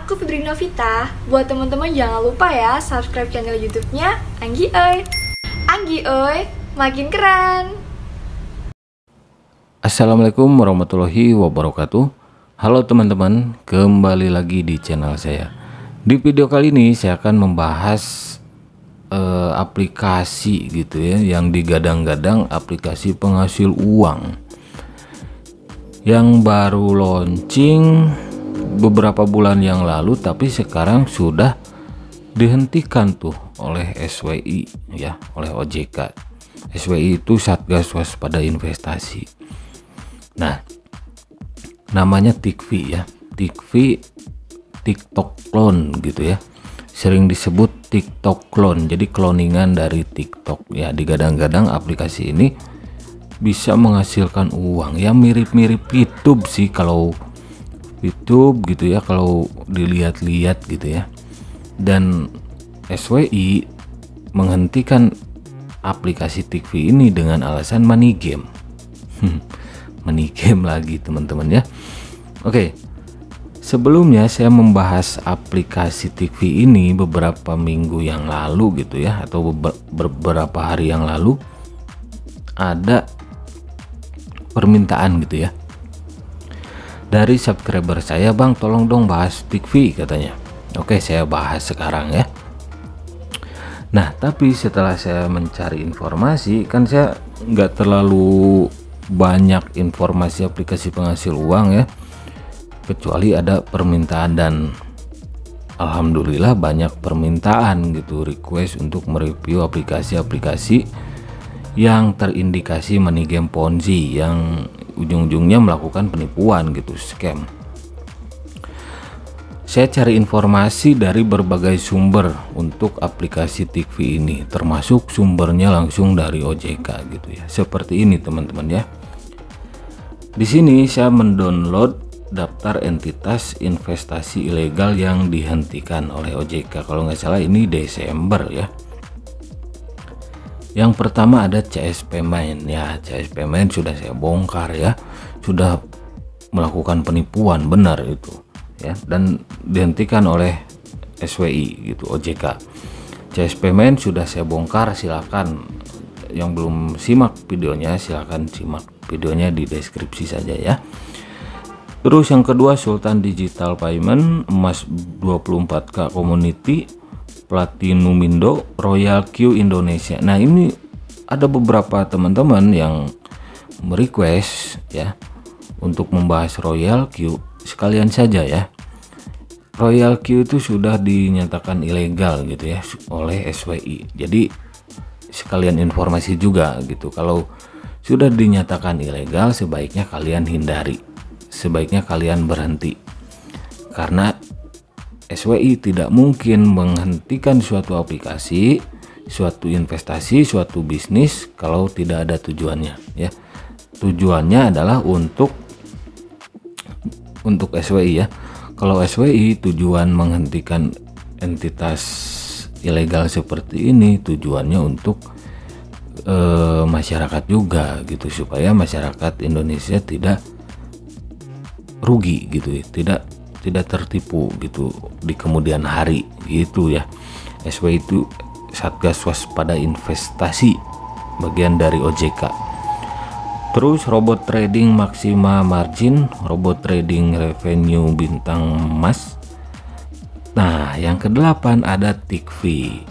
aku Fitri Novita. Buat teman-teman jangan lupa ya subscribe channel YouTube-nya Anggi Oi. Anggi Oi, makin keren. Assalamualaikum warahmatullahi wabarakatuh. Halo teman-teman, kembali lagi di channel saya. Di video kali ini saya akan membahas aplikasi gitu ya, yang digadang-gadang aplikasi penghasil uang yang baru launching beberapa bulan yang lalu, tapi sekarang sudah dihentikan tuh oleh SWI ya, oleh OJK. SWI itu Satgas Waspada Investasi. Nah, namanya Tikvi ya, Tikvi TikTok clone gitu ya, sering disebut TikTok clone, jadi cloningan dari TikTok ya. Digadang-gadang aplikasi ini bisa menghasilkan uang ya, mirip-mirip YouTube sih kalau YouTube gitu ya, kalau dilihat-lihat gitu ya. Dan SWI menghentikan aplikasi Tikvi ini dengan alasan money game. Money game lagi teman-teman ya. Oke, sebelumnya saya membahas aplikasi Tikvi ini beberapa minggu yang lalu gitu ya, atau beberapa hari yang lalu ada permintaan gitu ya dari subscriber saya, "Bang, tolong dong bahas Tikvi," katanya. Oke, saya bahas sekarang ya. Nah, tapi setelah saya mencari informasi, kan saya nggak terlalu banyak informasi aplikasi penghasil uang ya, kecuali ada permintaan, dan alhamdulillah banyak permintaan gitu, request untuk mereview aplikasi-aplikasi yang terindikasi money game Ponzi, yang ujung-ujungnya melakukan penipuan gitu, scam. Saya cari informasi dari berbagai sumber untuk aplikasi Tikvi ini, termasuk sumbernya langsung dari OJK gitu ya. Seperti ini teman-teman ya. Di sini saya mendownload daftar entitas investasi ilegal yang dihentikan oleh OJK. Kalau nggak salah ini Desember ya. Yang pertama ada CSP Main ya. CSP Main sudah saya bongkar ya, sudah melakukan penipuan benar itu ya, dan dihentikan oleh SWI gitu, OJK. CSP Main sudah saya bongkar, silakan yang belum simak videonya silakan simak videonya di deskripsi saja ya. Terus yang kedua Sultan Digital Payment, Emas 24K Community, Platinum Indo, Royal Q Indonesia. Nah, ini ada beberapa teman-teman yang merequest ya untuk membahas Royal Q. Sekalian saja ya, Royal Q itu sudah dinyatakan ilegal gitu ya oleh SWI. Jadi sekalian informasi juga gitu, kalau sudah dinyatakan ilegal sebaiknya kalian hindari, sebaiknya kalian berhenti, karena SWI tidak mungkin menghentikan suatu aplikasi, suatu investasi, suatu bisnis kalau tidak ada tujuannya ya. Tujuannya adalah untuk SWI ya. Kalau SWI tujuan menghentikan entitas ilegal seperti ini, tujuannya untuk masyarakat juga gitu, supaya masyarakat Indonesia tidak rugi gitu, tidak tertipu gitu di kemudian hari gitu ya. SWI itu Satgas Waspada Investasi, bagian dari OJK. Terus robot trading Maxima Margin, robot trading revenue bintang emas. Nah, yang ke-8 ada Tikvi.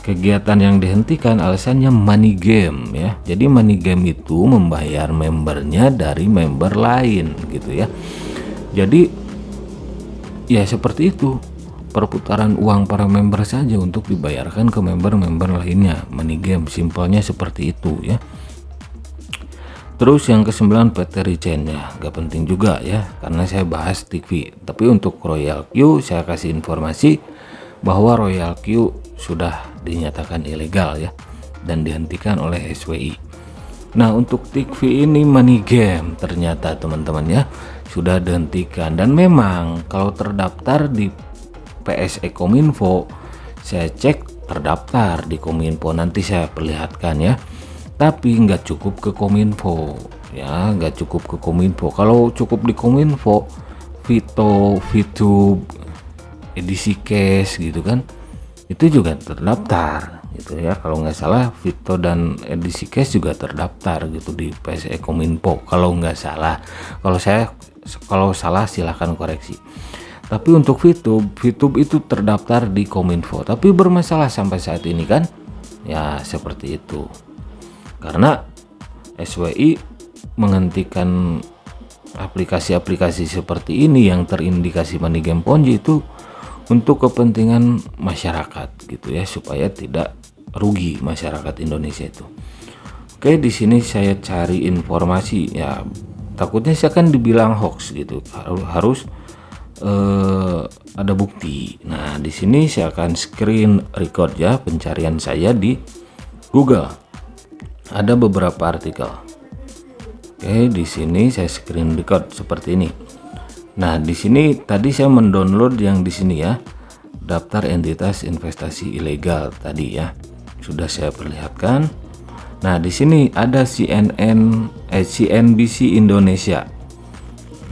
Kegiatan yang dihentikan alasannya money game ya. Jadi money game itu membayar membernya dari member lain gitu ya. Jadi ya seperti itu, perputaran uang para member saja untuk dibayarkan ke member-member lainnya. Money game simpelnya seperti itu ya. Terus yang ke-9 PT Regen ya, gak penting juga ya karena saya bahas Tikvi. Tapi untuk Royal Q saya kasih informasi bahwa Royal Q sudah dinyatakan ilegal ya dan dihentikan oleh SWI. Nah, untuk Tikvi ini money game ternyata teman-teman ya sudah dihentikan, dan memang kalau terdaftar di PSE Kominfo, saya cek terdaftar di Kominfo, nanti saya perlihatkan ya. Tapi nggak cukup ke Kominfo ya, nggak cukup ke Kominfo. Kalau cukup di Kominfo, VTube edisi case gitu kan, itu juga terdaftar gitu ya. Kalau nggak salah Vito dan edisi case juga terdaftar gitu di PSE Kominfo kalau nggak salah. Kalau salah silahkan koreksi. Tapi untuk VTube itu terdaftar di Kominfo, tapi bermasalah sampai saat ini kan ya, seperti itu. Karena SWI menghentikan aplikasi-aplikasi seperti ini yang terindikasi money game Ponzi itu untuk kepentingan masyarakat gitu ya, supaya tidak rugi masyarakat Indonesia itu. Oke, di sini saya cari informasi ya, takutnya saya kan dibilang hoax gitu, harus ada bukti. Nah, di sini saya akan screen record ya pencarian saya di Google. Ada beberapa artikel. Oke, di sini saya screen record seperti ini. Nah, di sini tadi saya mendownload yang di sini ya, daftar entitas investasi ilegal tadi ya. Sudah saya perlihatkan. Nah, di sini ada CNBC Indonesia.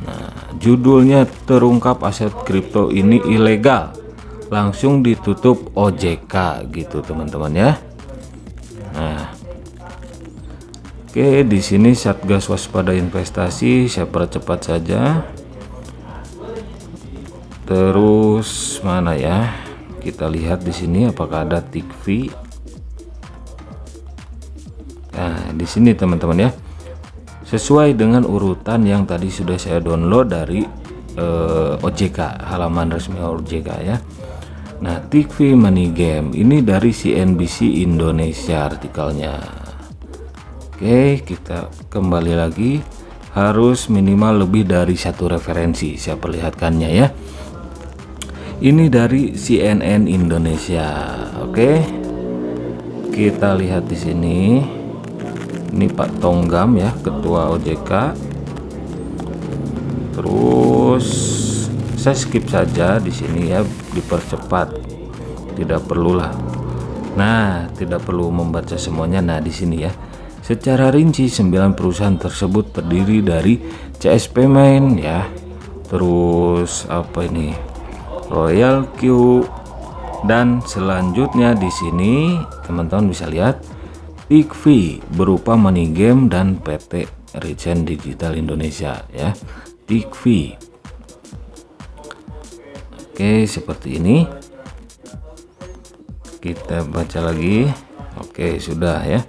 Nah, judulnya terungkap aset kripto ini ilegal, langsung ditutup OJK gitu teman-teman ya. Nah, oke, di sini Satgas Waspada Investasi, saya percepat saja. Terus mana ya? Kita lihat di sini apakah ada TIKVI. Nah, di sini teman-teman ya. Sesuai dengan urutan yang tadi sudah saya download dari OJK, halaman resmi OJK ya. Nah, TIKVI Money Game ini dari CNBC Indonesia artikelnya. Oke, kita kembali lagi, harus minimal lebih dari satu referensi saya perlihatkannya ya. Ini dari CNN Indonesia. Oke, kita lihat di sini. Ini Pak Tonggam ya, Ketua OJK. Terus saya skip saja di sini ya, dipercepat, tidak perlulah. Nah, tidak perlu membaca semuanya. Nah, di sini ya. Secara rinci 9 perusahaan tersebut terdiri dari CSP Main ya. Terus apa ini? Royal Q, dan selanjutnya di sini teman-teman bisa lihat TIKVI berupa Money Game dan PT Regen Digital Indonesia ya. TIKVI. Oke, seperti ini. Kita baca lagi. Oke, sudah ya.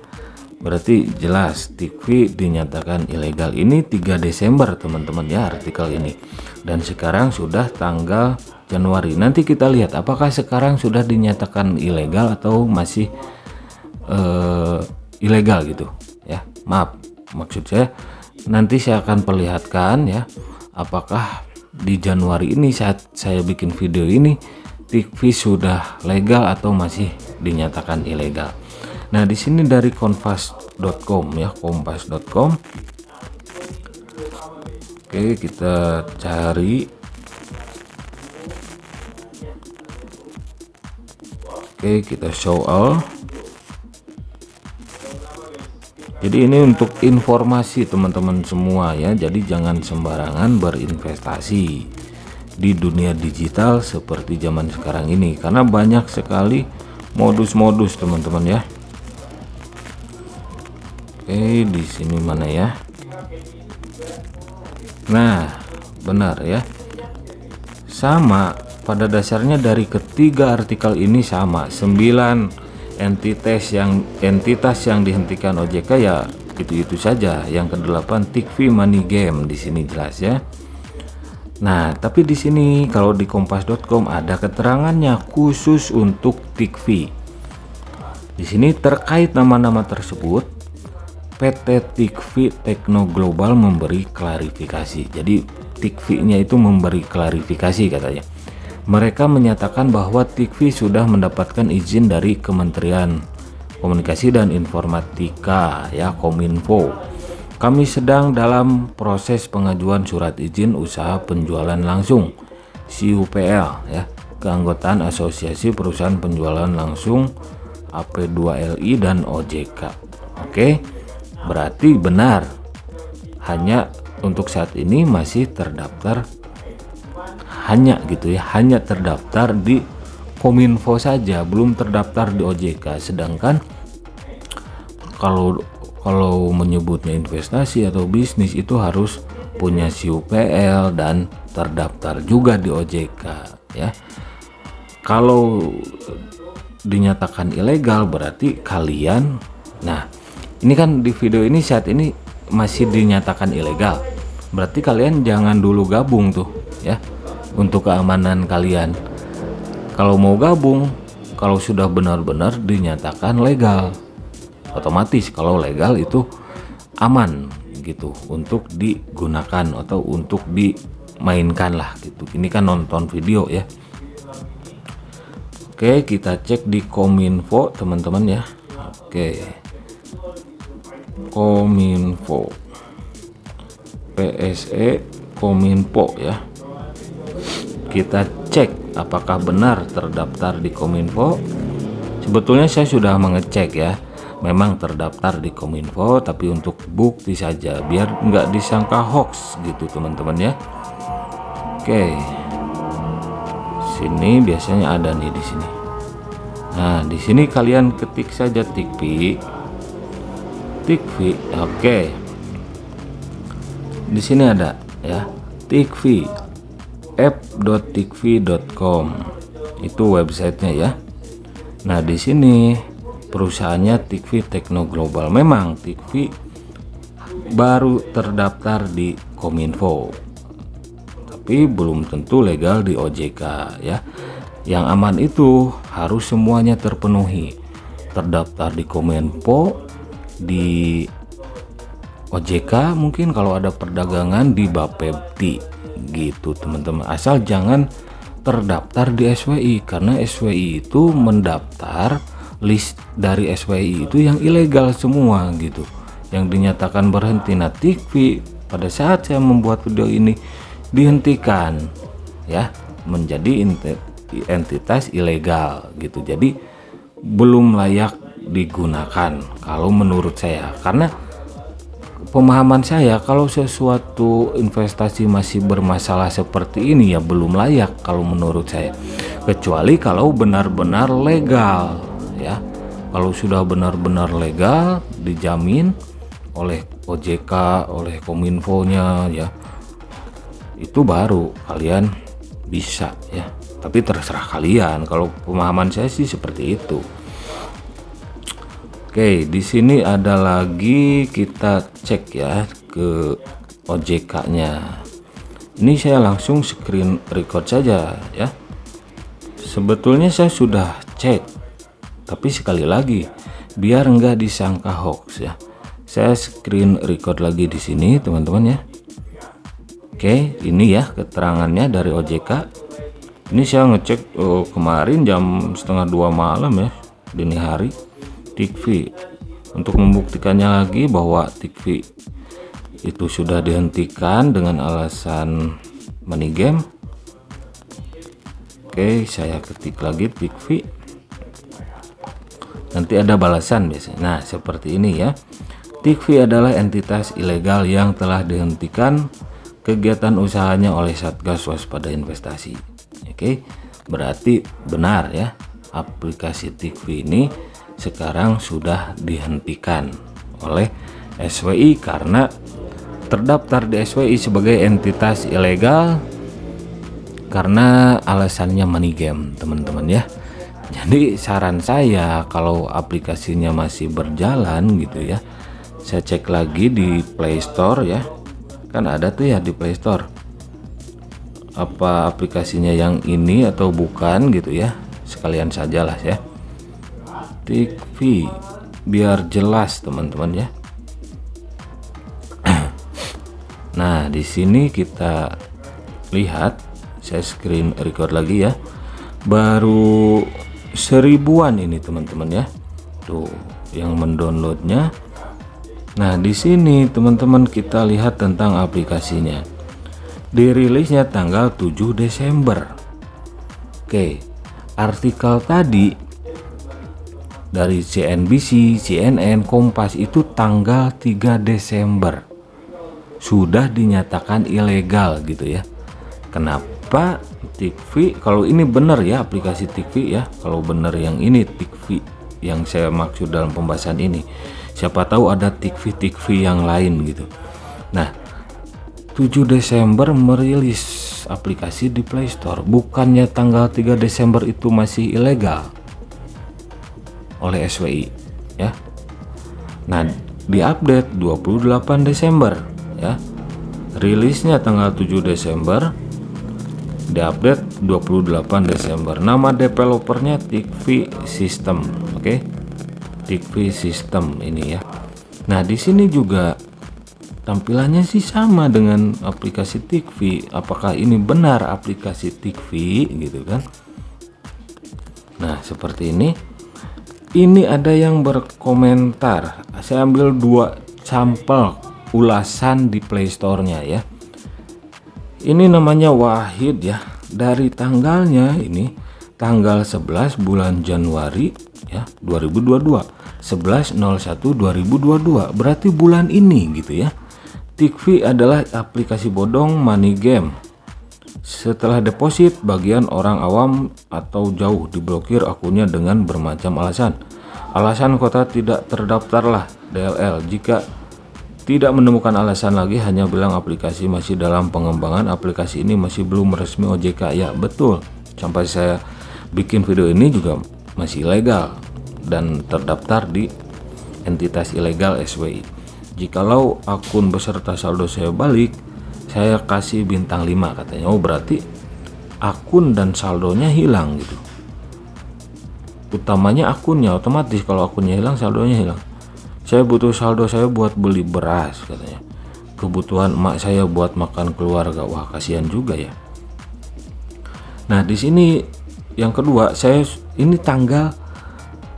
Berarti jelas TIKVI dinyatakan ilegal. Ini 3 Desember teman-teman ya artikel ini. Dan sekarang sudah tanggal Januari. Nanti kita lihat apakah sekarang sudah dinyatakan ilegal atau masih ilegal gitu ya. Maaf, maksud saya nanti saya akan perlihatkan ya, apakah di Januari ini saat saya bikin video ini TIKVI sudah legal atau masih dinyatakan ilegal. Nah, di sini dari kompas.com ya, kompas.com. Oke, kita cari. Oke, kita show all. Jadi ini untuk informasi teman-teman semua ya. Jadi jangan sembarangan berinvestasi di dunia digital seperti zaman sekarang ini, karena banyak sekali modus-modus teman-teman ya. Oke, di sini mana ya? Nah, benar ya. Sama, pada dasarnya dari ketiga artikel ini sama. 9 entitas yang dihentikan OJK ya itu saja. Yang ke-8 TIKVI Money Game, di sini jelas ya. Nah, tapi di sini kalau di kompas.com ada keterangannya khusus untuk TIKVI. Di sini terkait nama-nama tersebut, PT TIKVI Tekno Global memberi klarifikasi. Jadi TIKVI-nya itu memberi klarifikasi katanya. Mereka menyatakan bahwa TIKVI sudah mendapatkan izin dari Kementerian Komunikasi dan Informatika ya, Kominfo. Kami sedang dalam proses pengajuan surat izin usaha penjualan langsung CUPL ya, keanggotaan Asosiasi Perusahaan Penjualan Langsung AP2LI dan OJK. Oke, berarti benar, hanya untuk saat ini masih terdaftar hanya gitu ya, hanya terdaftar di Kominfo saja, belum terdaftar di OJK. Sedangkan kalau menyebutnya investasi atau bisnis itu harus punya SIUPL dan terdaftar juga di OJK ya. Kalau dinyatakan ilegal berarti kalian, nah ini kan di video ini saat ini masih dinyatakan ilegal, berarti kalian jangan dulu gabung tuh ya, untuk keamanan kalian. Kalau mau gabung, kalau sudah benar-benar dinyatakan legal, otomatis kalau legal itu aman gitu untuk digunakan atau untuk dimainkan lah gitu. Ini kan nonton video ya. Oke, kita cek di Kominfo teman-teman ya. Oke, Kominfo, PSE Kominfo ya. Kita cek apakah benar terdaftar di Kominfo. Sebetulnya saya sudah mengecek ya, memang terdaftar di Kominfo, tapi untuk bukti saja biar nggak disangka hoax gitu teman-teman ya. Oke, sini biasanya ada nih di sini. Nah di sini kalian ketik saja Tikvi. Oke, di sini ada ya, Tikvi, app.tikvi.com itu websitenya ya. Nah di sini perusahaannya Tikvi Tekno Global. Memang Tikvi baru terdaftar di Kominfo, tapi belum tentu legal di OJK ya. Yang aman itu harus semuanya terpenuhi, terdaftar di Kominfo, di OJK, mungkin kalau ada perdagangan di Bapepti gitu teman-teman. Asal jangan terdaftar di SWI, karena SWI itu mendaftar list dari SWI itu yang ilegal semua gitu, yang dinyatakan berhenti. Nah Tikvi pada saat saya membuat video ini dihentikan ya, menjadi entitas ilegal gitu, jadi belum layak digunakan kalau menurut saya. Karena pemahaman saya, kalau sesuatu investasi masih bermasalah seperti ini ya belum layak kalau menurut saya, kecuali kalau benar-benar legal ya. Kalau sudah benar-benar legal, dijamin oleh OJK, oleh Kominfo-nya ya, itu baru kalian bisa ya. Tapi terserah kalian, kalau pemahaman saya sih seperti itu. Oke, di sini ada lagi, kita cek ya ke OJK-nya. Ini saya langsung screen record saja ya. Sebetulnya saya sudah cek, tapi sekali lagi biar enggak disangka hoax ya, saya screen record lagi di sini teman-teman ya. Oke, ini ya keterangannya dari OJK. Ini saya ngecek kemarin jam 1:30 malam ya, dini hari. Tikvi, untuk membuktikannya lagi bahwa Tikvi itu sudah dihentikan dengan alasan money game. Oke, saya ketik lagi Tikvi, nanti ada balasan biasanya. Nah seperti ini ya, Tikvi adalah entitas ilegal yang telah dihentikan kegiatan usahanya oleh Satgas Waspada Investasi. Oke, berarti benar ya, aplikasi Tikvi ini sekarang sudah dihentikan oleh SWI karena terdaftar di SWI sebagai entitas ilegal karena alasannya money game teman-teman ya. Jadi saran saya, kalau aplikasinya masih berjalan gitu ya, saya cek lagi di Play Store ya, kan ada tuh ya di Play Store, apa aplikasinya yang ini atau bukan gitu ya, sekalian sajalah ya. Tikvi biar jelas teman-teman ya. Nah di sini kita lihat, saya screen record lagi ya, baru 1000-an ini teman-teman ya, tuh yang mendownloadnya. Nah di sini teman-teman kita lihat tentang aplikasinya, dirilisnya tanggal 7 Desember. Oke, artikel tadi dari CNBC, CNN, Kompas itu tanggal 3 Desember sudah dinyatakan ilegal gitu ya. lupa Tikvi, kalau ini benar ya aplikasi Tikvi ya, kalau benar yang ini Tikvi yang saya maksud dalam pembahasan ini, siapa tahu ada Tikvi yang lain gitu. Nah 7 Desember merilis aplikasi di Play Store, bukannya tanggal 3 Desember itu masih ilegal oleh SWI ya. Nah di update 28 Desember ya, rilisnya tanggal 7 Desember, di update 28 Desember. Nama developernya Tikvi System, oke? Tikvi System ini ya. Nah di sini juga tampilannya sih sama dengan aplikasi Tikvi. Apakah ini benar aplikasi Tikvi gitu kan? Nah seperti ini. Ini ada yang berkomentar. Saya ambil 2 sampel ulasan di Play Store-nya ya. Ini namanya Wahid ya. Dari tanggalnya ini tanggal 11 bulan Januari ya 2022. 11/01/2022. Berarti bulan ini gitu ya. Tikvi adalah aplikasi bodong money game. Setelah deposit, bagian orang awam atau jauh diblokir akunnya dengan bermacam alasan. Alasan kota tidak terdaftarlah DLL. Jika tidak menemukan alasan lagi, hanya bilang aplikasi masih dalam pengembangan, aplikasi ini masih belum resmi OJK. Ya betul, sampai saya bikin video ini juga masih ilegal dan terdaftar di entitas ilegal SWI. Jikalau akun beserta saldo saya balik, saya kasih bintang 5 katanya. Oh berarti akun dan saldonya hilang gitu. Utamanya akunnya, otomatis kalau akunnya hilang saldonya hilang. Saya butuh saldo saya buat beli beras katanya. Kebutuhan emak saya buat makan keluarga. Wah kasihan juga ya. Nah di sini yang kedua, saya ini tanggal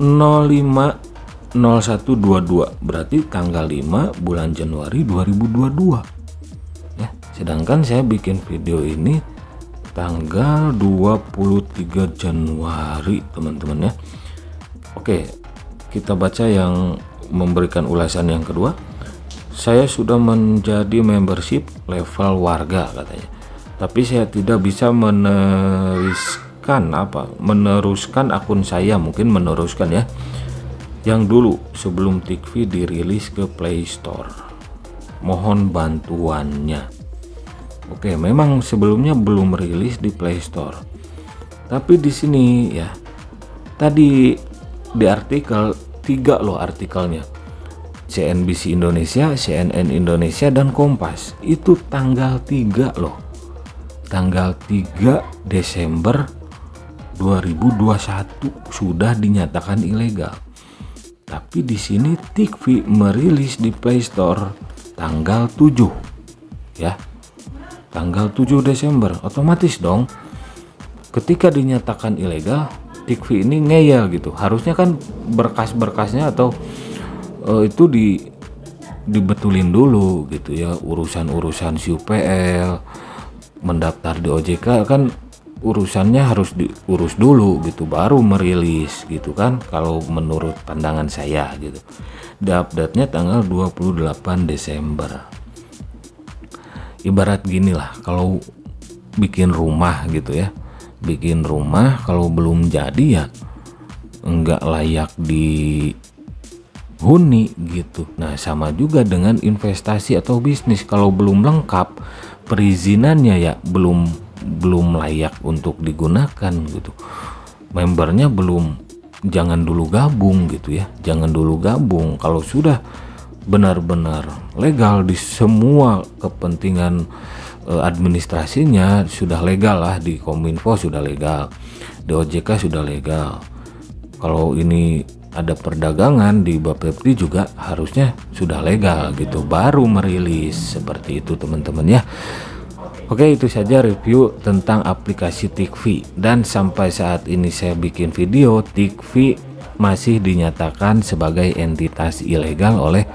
05/01/22, berarti tanggal 5 bulan Januari 2022 ya. Sedangkan saya bikin video ini tanggal 23 Januari teman-teman ya. Oke, kita baca yang memberikan ulasan yang kedua. Saya sudah menjadi membership level warga katanya, tapi saya tidak bisa meneruskan akun saya, mungkin meneruskan ya, yang dulu sebelum Tikvi dirilis ke Play Store. Mohon bantuannya. Oke, memang sebelumnya belum rilis di Play Store. Tapi di sini ya, tadi di artikel 3 loh artikelnya. CNBC Indonesia, CNN Indonesia, dan Kompas. Itu tanggal 3 loh. Tanggal 3 Desember 2021 sudah dinyatakan ilegal. Tapi di sini Tikvi merilis di Play Store tanggal 7 ya. Tanggal 7 Desember, otomatis dong ketika dinyatakan ilegal, Tikvi ini ngeyel gitu. Harusnya kan berkas-berkasnya atau itu dibetulin dulu gitu ya, urusan-urusan SUPL, mendaftar di OJK kan urusannya harus diurus dulu gitu, baru merilis gitu kan, kalau menurut pandangan saya gitu. Di update-nya tanggal 28 Desember. Ibarat gini lah, kalau bikin rumah gitu ya, bikin rumah kalau belum jadi ya enggak layak dihuni gitu. Nah sama juga dengan investasi atau bisnis, kalau belum lengkap perizinannya ya belum layak untuk digunakan gitu. Membernya belum, jangan dulu gabung gitu ya, jangan dulu gabung. Kalau sudah benar-benar legal di semua kepentingan administrasinya, sudah legal lah, di Kominfo sudah legal, di OJK sudah legal. Kalau ini ada perdagangan di Bapepti juga harusnya sudah legal gitu, baru merilis seperti itu teman-teman ya. Oke, itu saja review tentang aplikasi Tikvi, dan sampai saat ini saya bikin video, Tikvi masih dinyatakan sebagai entitas ilegal oleh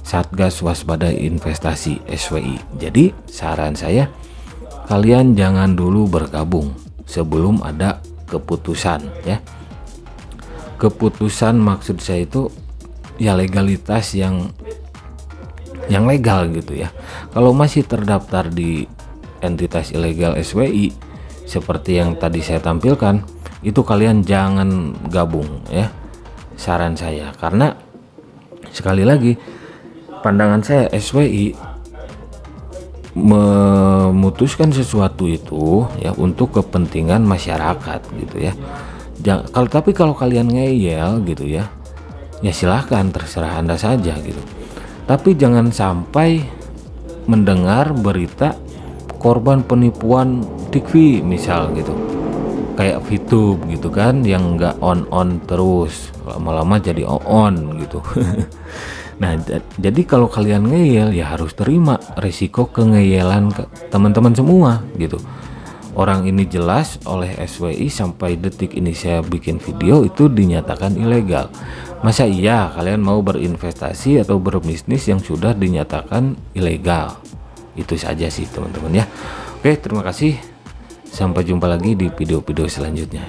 Satgas Waspada Investasi SWI. Jadi saran saya, kalian jangan dulu bergabung sebelum ada keputusan ya. Keputusan maksud saya itu ya legalitas yang legal gitu ya. Kalau masih terdaftar di entitas ilegal SWI, seperti yang tadi saya tampilkan, itu kalian jangan gabung ya, saran saya. Karena sekali lagi, pandangan saya, SWI memutuskan sesuatu itu ya untuk kepentingan masyarakat gitu ya. Tapi kalau kalian ngeyel gitu ya, ya silahkan, terserah Anda saja gitu. Tapi jangan sampai mendengar berita korban penipuan TV misal gitu, kayak VTube gitu kan, yang nggak on terus, lama-lama jadi on gitu. Nah, jadi kalau kalian ngeyel ya harus terima resiko kengeyelan teman-teman semua gitu. Orang ini jelas oleh SWI sampai detik ini saya bikin video itu dinyatakan ilegal. Masa iya kalian mau berinvestasi atau berbisnis yang sudah dinyatakan ilegal? Itu saja sih teman-teman ya. Oke, terima kasih. Sampai jumpa lagi di video-video selanjutnya.